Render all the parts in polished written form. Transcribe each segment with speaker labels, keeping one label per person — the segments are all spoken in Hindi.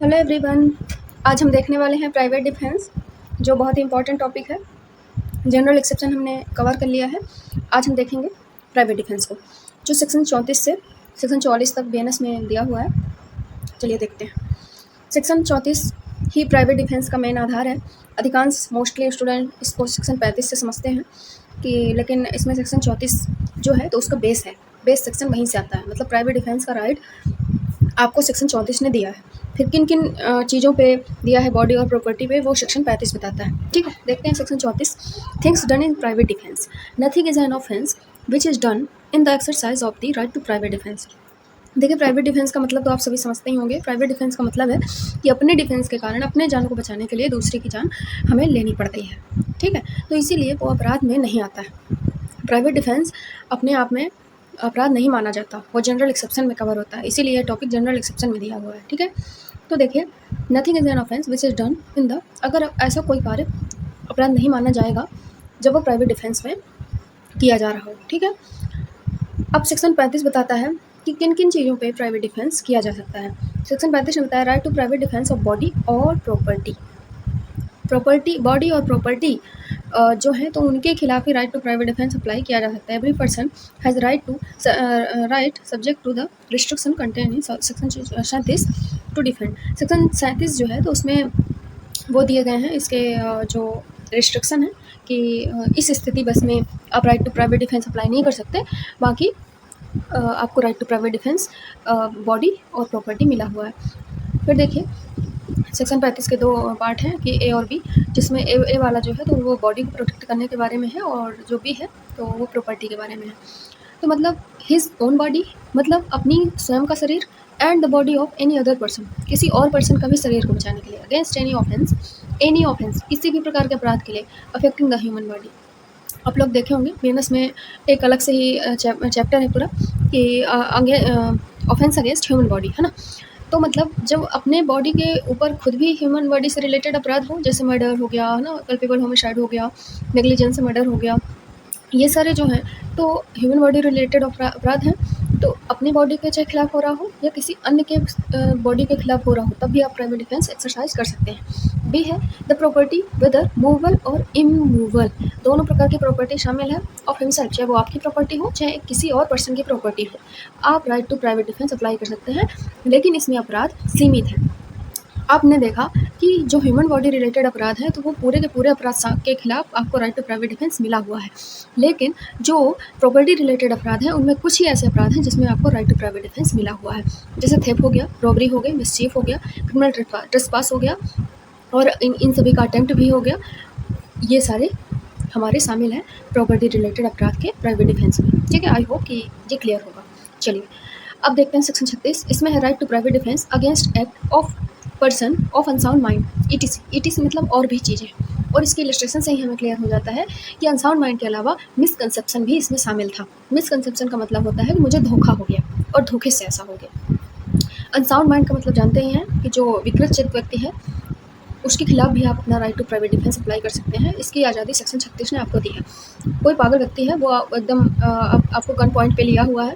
Speaker 1: हेलो एवरीवन, आज हम देखने वाले हैं प्राइवेट डिफेंस, जो बहुत ही इंपॉर्टेंट टॉपिक है। जनरल एक्सेप्शन हमने कवर कर लिया है। आज हम देखेंगे प्राइवेट डिफेंस को, जो सेक्शन 34 से सेक्शन 44 तक बीएनएस में दिया हुआ है। चलिए देखते हैं। सेक्शन 34 ही प्राइवेट डिफेंस का मेन आधार है। अधिकांश मोस्टली स्टूडेंट इसको सेक्शन 35 से समझते हैं कि, लेकिन इसमें सेक्शन 34 जो है तो उसका बेस है, बेस सेक्शन वहीं से आता है। मतलब प्राइवेट डिफेंस का राइट आपको सेक्शन 34 ने दिया है। फिर किन किन चीज़ों पे दिया है, बॉडी और प्रॉपर्टी पे, वो सेक्शन 35 बताता है। ठीक है, देखते हैं section 34। Things done in private defence, nothing is an offence which is done in the exercise of the right to private defence. देखिए, प्राइवेट डिफेंस का मतलब तो आप सभी समझते ही होंगे। प्राइवेट डिफेंस का मतलब है कि अपने डिफेंस के कारण अपने जान को बचाने के लिए दूसरे की जान हमें लेनी पड़ती है। ठीक है, तो इसीलिए वो अपराध में नहीं आता है। प्राइवेट डिफेंस अपने आप में अपराध नहीं माना जाता, वो जनरल एक्सेप्शन में कवर होता है। इसीलिए यह टॉपिक जनरल एक्सेप्शन में दिया हुआ है। ठीक है, तो देखिए, nothing is an offence which is done in the, अगर ऐसा कोई कार्य अपराध नहीं माना जाएगा जब वो प्राइवेट डिफेंस में किया जा रहा हो। ठीक है, अब सेक्शन 35 बताता है कि किन किन चीज़ों पे प्राइवेट डिफेंस किया जा सकता है। सेक्शन 35 में बताया, right to private defence of body और प्रॉपर्टी। प्रॉपर्टी, बॉडी और प्रॉपर्टी जो है तो उनके खिलाफ ही right to private defence apply किया जा सकता है। Every person has right to right subject to the restriction contain in section 37 to defend. Section 37 जो है तो उसमें वो दिए गए हैं इसके जो रिस्ट्रिक्शन है कि इस स्थिति बस में आप right to private defence apply नहीं कर सकते, बाकी आपको right to private defence body और प्रॉपर्टी मिला हुआ है। फिर देखिए, सेक्शन 35 के दो पार्ट हैं कि ए और बी, जिसमें ए वाला जो है तो वो बॉडी को प्रोटेक्ट करने के बारे में है, और जो बी है तो वो प्रॉपर्टी के बारे में है। तो मतलब हिज ओन बॉडी, मतलब अपनी स्वयं का शरीर, and the body of any other person, किसी और पर्सन का भी शरीर को बचाने के लिए, अगेंस्ट एनी ऑफेंस, किसी भी प्रकार के अपराध के लिए, अफेक्टिंग द ह्यूमन बॉडी। आप लोग देखे होंगे बीएनएस में एक अलग से ही चैप्टर है पूरा कि ऑफेंस अगेंस्ट ह्यूमन बॉडी, है ना। तो मतलब जब अपने बॉडी के ऊपर खुद भी ह्यूमन बॉडी से रिलेटेड अपराध हो, जैसे मर्डर हो गया, है ना, कल्पेबल होमिसाइड हो गया, नेग्लिजेंस मर्डर हो गया, ये सारे जो हैं तो ह्यूमन बॉडी रिलेटेड अपराध हैं। तो अपनी बॉडी के चाहे खिलाफ हो रहा हो या किसी अन्य के बॉडी के खिलाफ हो रहा हो, तब भी आप प्राइवेट डिफेंस एक्सरसाइज कर सकते हैं। बी है द प्रॉपर्टी वेदर मूवेबल और इमूवेबल, दोनों प्रकार की प्रॉपर्टी शामिल है ऑफ हिमसेल्फ, चाहे वो आपकी प्रॉपर्टी हो चाहे किसी और पर्सन की प्रॉपर्टी हो, आप right to private defence apply कर सकते हैं। लेकिन इसमें अपराध सीमित है। आपने देखा कि जो ह्यूमन बॉडी रिलेटेड अपराध है तो वो पूरे के पूरे अपराध के खिलाफ आपको राइट टू प्राइवेट डिफेंस मिला हुआ है, लेकिन जो प्रॉपर्टी रिलेटेड अपराध हैं उनमें कुछ ही ऐसे अपराध हैं जिसमें आपको राइट टू प्राइवेट डिफेंस मिला हुआ है। जैसे थेफ्ट हो गया, रॉबरी हो गई, मिसचीफ हो गया, क्रिमिनल ट्रेसपास हो गया, और इन सभी का अटेम्प्ट भी हो गया। ये सारे हमारे शामिल हैं प्रॉपर्टी रिलेटेड अपराध के प्राइवेट डिफेंस में। ठीक है, आई होप कि ये क्लियर होगा। चलिए अब देखते हैं सेक्शन 36। इसमें है right to private defence against act of person of unsound mind, ETC मतलब और भी चीज़ें, और इसकी इलस्ट्रेशन से ही हमें क्लियर हो जाता है कि अनसाउंड माइंड के अलावा मिसकंसेप्शन भी इसमें शामिल था। मिसकंसेप्शन का मतलब होता है कि मुझे धोखा हो गया और धोखे से ऐसा हो गया। अनसाउंड माइंड का मतलब जानते ही हैं कि जो विकृत चित्त व्यक्ति है उसके खिलाफ भी आप अपना right to private defence apply कर सकते हैं। इसकी आज़ादी सेक्शन 36 ने आपको दी है। कोई पागल व्यक्ति है, वो एकदम आपको गन पॉइंट पे लिया हुआ है,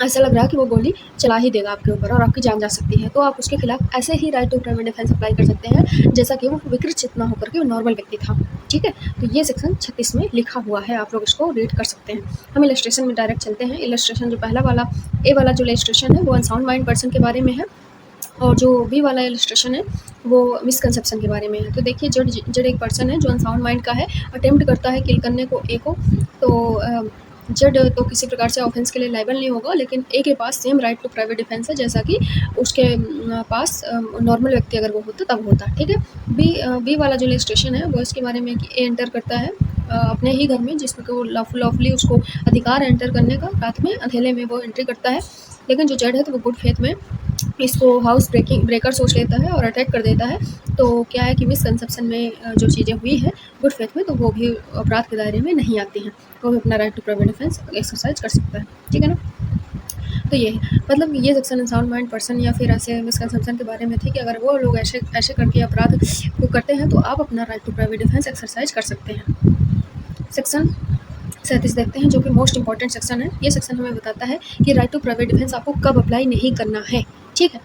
Speaker 1: ऐसा लग रहा है कि वो गोली चला ही देगा आपके ऊपर और आपकी जान जा सकती है, तो आप उसके खिलाफ ऐसे ही right to private defence apply कर सकते हैं जैसा कि वो विकृत चित्त ना होकर के वो नॉर्मल व्यक्ति था। ठीक है, तो ये सेक्शन 36 में लिखा हुआ है, आप लोग इसको रीड कर सकते हैं। हम इलस्ट्रेशन में डायरेक्ट चलते हैं। इलस्ट्रेशन जो पहला वाला ए वाला जो इलस्ट्रेशन है वो अनसाउंड माइंड पर्सन के बारे में है, और जो बी वाला इलस्ट्रेशन है वो मिसकंसेप्शन के बारे में है। तो देखिए, जब एक पर्सन है जो अनसाउंड माइंड का है, अटेम्प्ट करता है किल करने को ए को, तो जड तो किसी प्रकार से ऑफेंस के लिए लाइबल नहीं होगा, लेकिन ए के पास same right to private defence है जैसा कि उसके पास नॉर्मल व्यक्ति अगर वो होता तब होता। ठीक है, बी वाला जो इलस्ट्रेशन है वो इसके बारे में कि ए एंटर करता है अपने ही घर में, जिसमें कि वो लॉफुली उसको अधिकार है एंटर करने का, रात में अंधेले में वो एंट्री करता है, लेकिन जो जड है तो वो गुड फेथ में इसको हाउस ब्रेकर सोच लेता है और अटैक कर देता है। तो क्या है कि मिसकंसेप्शन में जो चीज़ें हुई हैं गुड फेथ में, तो वो भी अपराध के दायरे में नहीं आती हैं, वो भी अपना right to private defence exercise कर सकता है। ठीक है ना, तो ये मतलब ये सेक्शन अनसाउंड माइंड पर्सन या फिर ऐसे मिसकंसेप्शन के बारे में थी कि अगर वो लोग ऐसे करके अपराध को करते हैं तो आप अपना right to private defence exercise कर सकते हैं। सेक्शन 37 देखते हैं, जो कि मोस्ट इंपॉर्टेंट सेक्शन है। ये सेक्शन हमें बताता है कि राइट टू प्राइवेट डिफेंस आपको कब अप्लाई नहीं करना है। ठीक है,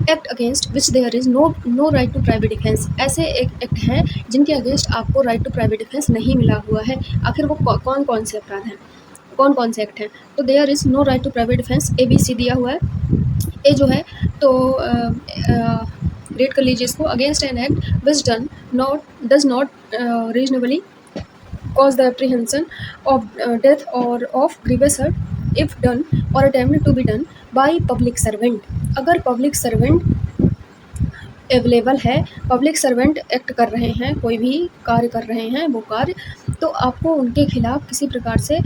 Speaker 1: act against which there is no right to private defence, ऐसे एक एक्ट हैं जिनके अगेंस्ट आपको राइट टू प्राइवेट डिफेंस नहीं मिला हुआ है। आखिर वो कौन कौन से अपराध हैं, कौन कौन से एक्ट हैं? तो there is no right to private defence, A B C दिया हुआ है। ए जो है तो रीड कर लीजिए इसको। Against an act which does not reasonably cause the apprehension of death or of grievous hurt if done or attempted to be done by public servant। अगर पब्लिक सर्वेंट अवेलेबल है, पब्लिक सर्वेंट एक्ट कर रहे हैं, कोई भी कार्य कर रहे हैं, वो कार्य, तो आपको उनके खिलाफ किसी प्रकार से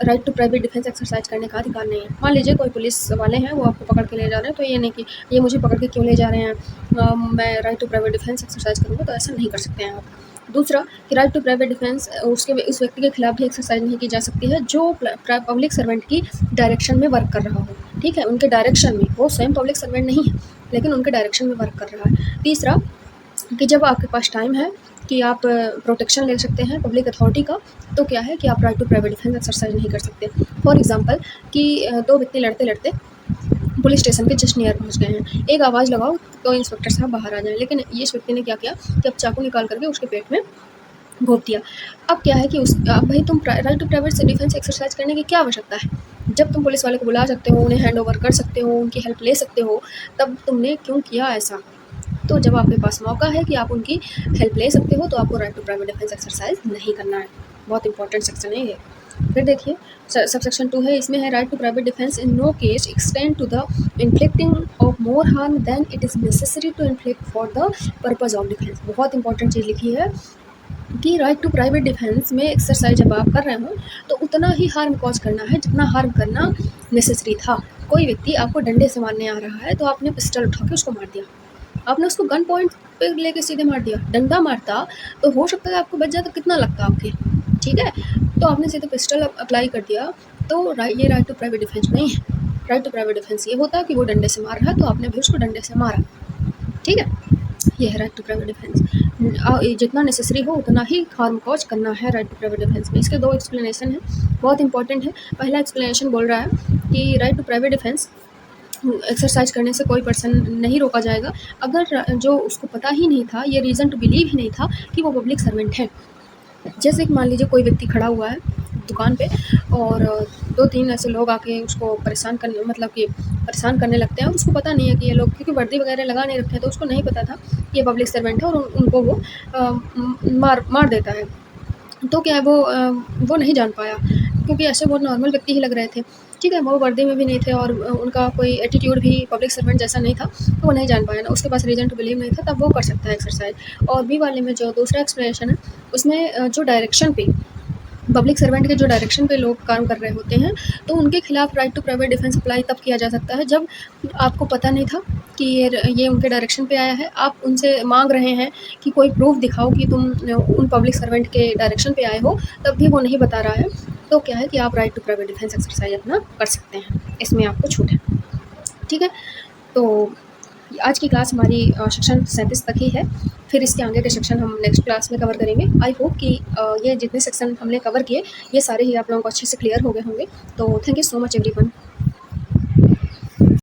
Speaker 1: right to private defence exercise करने का अधिकार नहीं है। मान लीजिए कोई पुलिस वाले हैं, वो आपको पकड़ के ले जा रहे हैं, तो ये नहीं कि ये मुझे पकड़ के क्यों ले जा रहे हैं, मैं right to private defence exercise करूँगा, तो ऐसा नहीं कर सकते हैं आप। दूसरा कि राइट टू प्राइवेट डिफेंस उस व्यक्ति के खिलाफ भी एक्सरसाइज नहीं की जा सकती है जो पब्लिक सर्वेंट की डायरेक्शन में वर्क कर रहा हो। ठीक है, उनके डायरेक्शन में, वो स्वयं पब्लिक सर्वेंट नहीं है लेकिन उनके डायरेक्शन में वर्क कर रहा है। तीसरा कि जब आपके पास टाइम है कि आप प्रोटेक्शन ले सकते हैं पब्लिक अथॉरिटी का, तो क्या है कि आप right to private defence exercise नहीं कर सकते। फॉर एग्जांपल कि दो व्यक्ति लड़ते लड़ते पुलिस स्टेशन के जस्ट नियर पहुंच गए हैं, एक आवाज़ लगाओ तो इंस्पेक्टर साहब बाहर आ जाएं, लेकिन इस व्यक्ति ने क्या किया कि अब चाकू निकाल करके उसके पेट में घोंप दिया। अब क्या है कि अब भाई तुम right to private defence exercise करने की क्या आवश्यकता है? जब तुम पुलिस वाले को बुला सकते हो, उन्हें हैंड ओवर कर सकते हो, उनकी हेल्प ले सकते हो, तब तुमने क्यों किया ऐसा? तो जब आपके पास मौका है कि आप उनकी हेल्प ले सकते हो, तो आपको right to private defence exercise नहीं करना है। बहुत इंपॉर्टेंट सेक्शन है ये। फिर देखिए सब सेक्शन 2 है, इसमें है right to private defence in no case extend to the inflicting of more harm than it is necessary to inflict for the purpose of defence. बहुत इंपॉर्टेंट चीज़ लिखी है कि राइट टू प्राइवेट डिफेंस में एक्सरसाइज जब आप कर रहे हो तो उतना ही हार्म कॉज करना है जितना हार्म करना नेसेसरी था। कोई व्यक्ति आपको डंडे से मारने आ रहा है तो आपने पिस्टल उठा के उसको मार दिया, आपने उसको गन पॉइंट पे लेके सीधे मार दिया। डंडा मारता तो हो सकता है आपको बच जाता, कितना लगता आपके, ठीक है, तो आपने सीधे पिस्टल अप्लाई कर दिया, तो ये राइट टू प्राइवेट डिफेंस नहीं है। राइट टू प्राइवेट डिफेंस ये होता है कि वो डंडे से मार रहा है तो आपने भी उसको डंडे से मारा, ठीक है, ये है राइट टू प्राइवेट डिफेंस। जितना नेसेसरी हो उतना ही हार्म कॉज करना है राइट टू प्राइवेट डिफेंस में। इसके दो एक्सप्लेनेशन हैं, बहुत इंपॉर्टेंट है। पहला एक्सप्लेनेशन बोल रहा है कि right to private defence exercise करने से कोई पर्सन नहीं रोका जाएगा अगर जो उसको पता ही नहीं था, ये रीज़न टू बिलीव ही नहीं था कि वो पब्लिक सर्वेंट है। जैसे कि मान लीजिए कोई व्यक्ति खड़ा हुआ है दुकान पे और 2-3 ऐसे लोग आके उसको परेशान करने लगते हैं और उसको पता नहीं है कि ये लोग, क्योंकि वर्दी वगैरह लगा नहीं रखे हैं, तो उसको नहीं पता था कि ये पब्लिक सर्वेंट है और उनको वो मार देता है। तो क्या है वो नहीं जान पाया क्योंकि ऐसे बहुत नॉर्मल व्यक्ति ही लग रहे थे, ठीक है, वो वर्दी में भी नहीं थे और उनका कोई एटीट्यूड भी पब्लिक सर्वेंट जैसा नहीं था, तो वो नहीं जान पाया ना, उसके पास रीज़न टू बिलीव नहीं था, तब वो कर सकता है एक्सरसाइज। और बी वाले में जो दूसरा एक्सप्लेनेशन है उसमें जो डायरेक्शन पे पब्लिक सर्वेंट के जो डायरेक्शन पे लोग काम कर रहे होते हैं तो उनके खिलाफ right to private defence apply तब किया जा सकता है जब आपको पता नहीं था कि ये उनके डायरेक्शन पे आया है, आप उनसे मांग रहे हैं कि कोई प्रूफ दिखाओ कि तुम उन पब्लिक सर्वेंट के डायरेक्शन पे आए हो, तब भी वो नहीं बता रहा है, तो क्या है कि आप right to private defence exercise अपना कर सकते हैं, इसमें आपको छूट है, ठीक है। तो आज की क्लास हमारी सेक्शन 37 तक ही है, फिर इसके आगे के सेक्शन हम नेक्स्ट क्लास में कवर करेंगे। आई होप कि ये जितने सेक्शन हमने कवर किए ये सारे ही आप लोगों को अच्छे से क्लियर हो गए होंगे। तो thank you so much everyone.